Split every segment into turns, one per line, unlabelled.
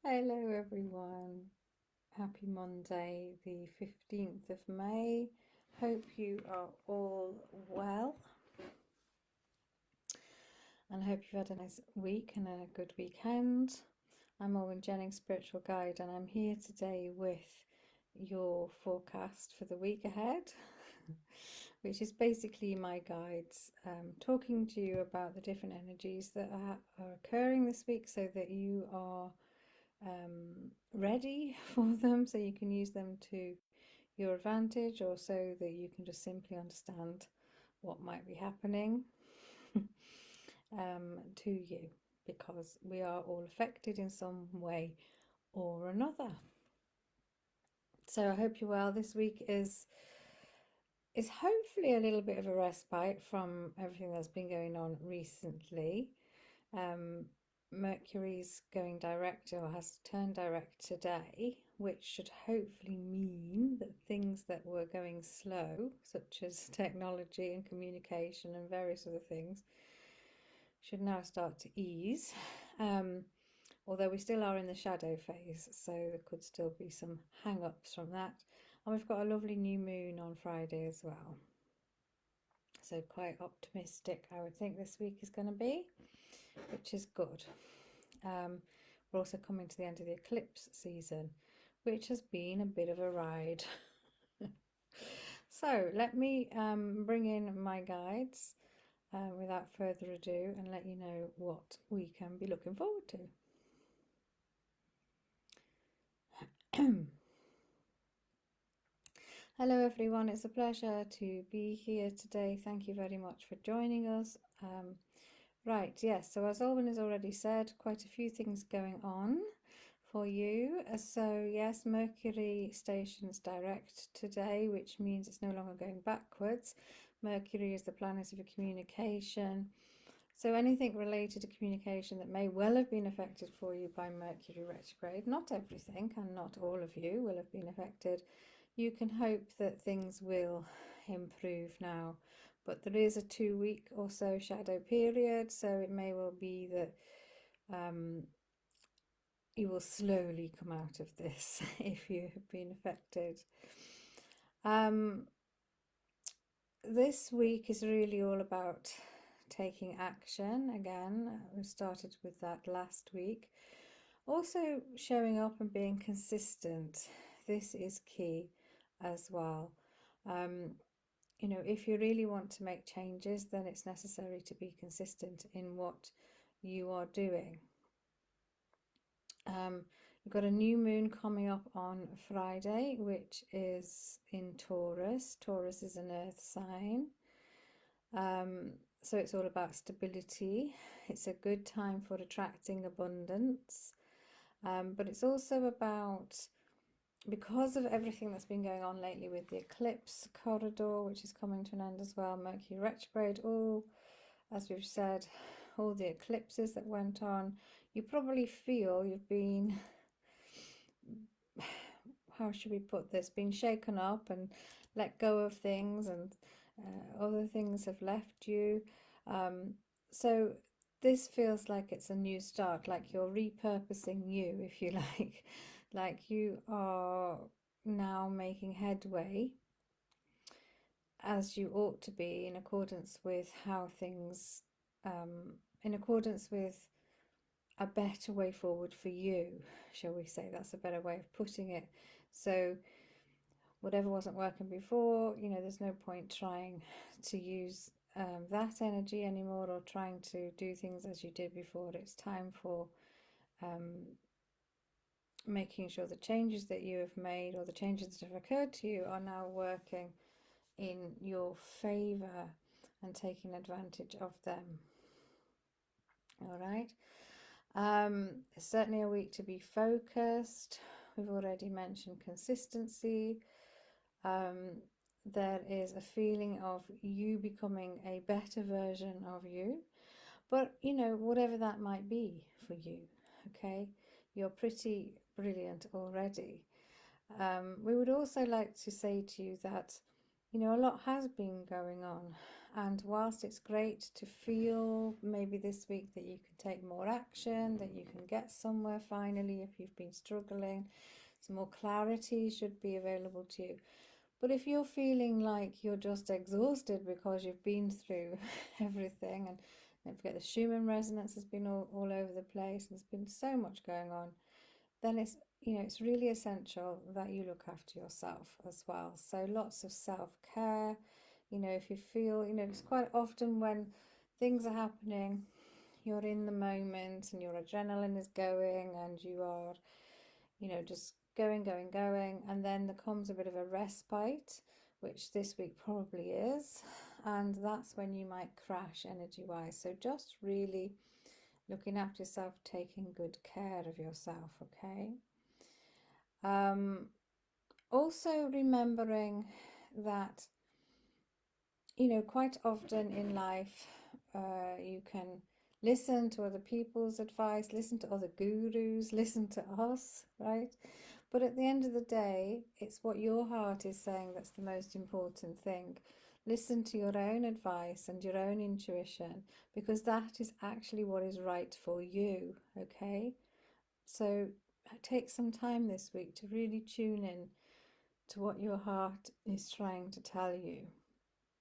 Hello everyone. Happy Monday, the 15th of May. Hope you are all well and hope you've had a nice week and a good weekend. I'm Owen Jennings, Spiritual Guide, and I'm here today with your forecast for the week ahead, which is basically my guides talking to you about the different energies that are occurring this week so that you are ready for them, so you can use them to your advantage, or so that you can just simply understand what might be happening to you, because we are all affected in some way or another. So I hope you're well. This week is hopefully a little bit of a respite from everything that's been going on recently. Mercury's going direct, or has turned direct today, which should hopefully mean that things that were going slow, such as technology and communication and various other things, should now start to ease. Although we still are in the shadow phase, so there could still be some hang-ups from that. And we've got a lovely new moon on Friday as well. So quite optimistic, I would think this week is going to be, which is good. We're also coming to the end of the eclipse season, which has been a bit of a ride. So let me bring in my guides without further ado and let you know what we can be looking forward to. Hello everyone, it's a pleasure to be here today. Thank you very much for joining us. Right, yes, so as Alwyn has already said, quite a few things going on for you. So yes, Mercury stations direct today, which means it's no longer going backwards. Mercury is the planet of communication. So anything related to communication that may well have been affected for you by Mercury retrograde, not everything and not all of you will have been affected. You can hope that things will improve now, but there is a 2-week or so shadow period, so it may well be that you will slowly come out of this if you have been affected. This week is really all about taking action again. We started with that last week. Also showing up and being consistent. This is key as well. You know, if you really want to make changes, then it's necessary to be consistent in what you are doing. We've got a new moon coming up on Friday, which is in Taurus. Taurus is an earth sign. So it's all about stability. It's a good time for attracting abundance. But it's also about, because of everything that's been going on lately with the eclipse corridor, which is coming to an end as well, Mercury retrograde, as we've said, all the eclipses that went on, you probably feel you've been, how should we put this, been shaken up and let go of things, and other things have left you. So this feels like it's a new start, like you're repurposing you, if you like you are now making headway as you ought to be, in accordance with how things, in accordance with a better way forward for you, shall we say. That's a better way of putting it. So whatever wasn't working before, you know, there's no point trying to use that energy anymore, or trying to do things as you did before. It's time for making sure the changes that you have made, or the changes that have occurred to you, are now working in your favor and taking advantage of them. All right. Certainly a week to be focused. We've already mentioned consistency. There is a feeling of you becoming a better version of you, but you know, whatever that might be for you, okay, you're pretty brilliant already. We would also like to say to you that, you know, a lot has been going on, And whilst it's great to feel maybe this week that you can take more action, that you can get somewhere finally if you've been struggling, some more clarity should be available to you. But if you're feeling like you're just exhausted because you've been through everything, and don't forget the Schumann resonance has been all over the place, and there's been so much going on, then it's, it's really essential that you look after yourself as well. So lots of self-care. If you feel, it's quite often when things are happening, you're in the moment and your adrenaline is going and you are, just going, and then there comes a bit of a respite, which this week probably is, and that's when you might crash energy-wise. So just really looking after yourself, taking good care of yourself, okay? Also remembering that, quite often in life, you can listen to other people's advice, listen to other gurus, listen to us, right? But at the end of the day, it's what your heart is saying that's the most important thing. Listen to your own advice and your own intuition, because that is actually what is right for you, okay? So take some time this week to really tune in to what your heart is trying to tell you,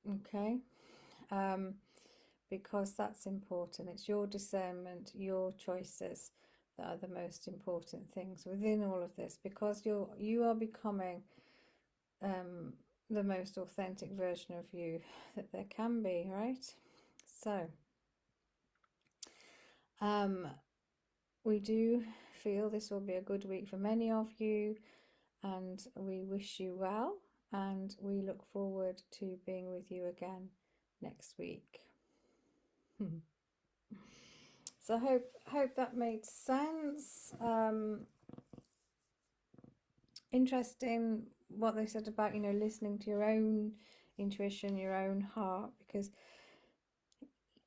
okay? Because that's important. It's your discernment, your choices that are the most important things within all of this, because you are becoming the most authentic version of you that there can be, right? So we do feel this will be a good week for many of you, and we wish you well, and we look forward to being with you again next week. So I hope that made sense. Interesting what they said about, listening to your own intuition, your own heart, because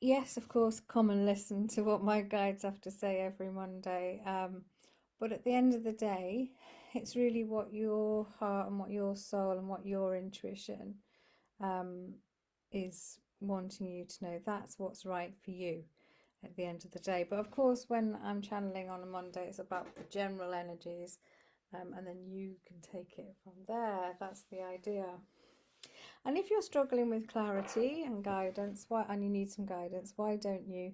yes, of course, come and listen to what my guides have to say every Monday. But at the end of the day, it's really what your heart and what your soul and what your intuition is wanting you to know. That's what's right for you at the end of the day. But of course, when I'm channeling on a Monday, it's about the general energies, and then you can take it from there. That's the idea. And if you're struggling with clarity and guidance, and you need some guidance, why don't you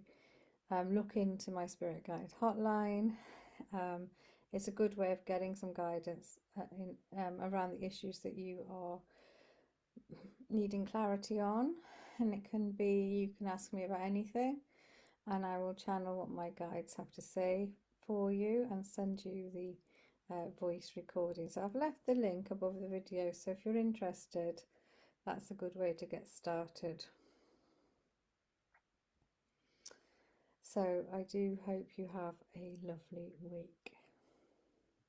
look into my Spirit Guide hotline? It's a good way of getting some guidance around the issues that you are needing clarity on. And it can be, you can ask me about anything, and I will channel what my guides have to say for you and send you the voice recording. So I've left the link above the video, so if you're interested, that's a good way to get started. So I do hope you have a lovely week.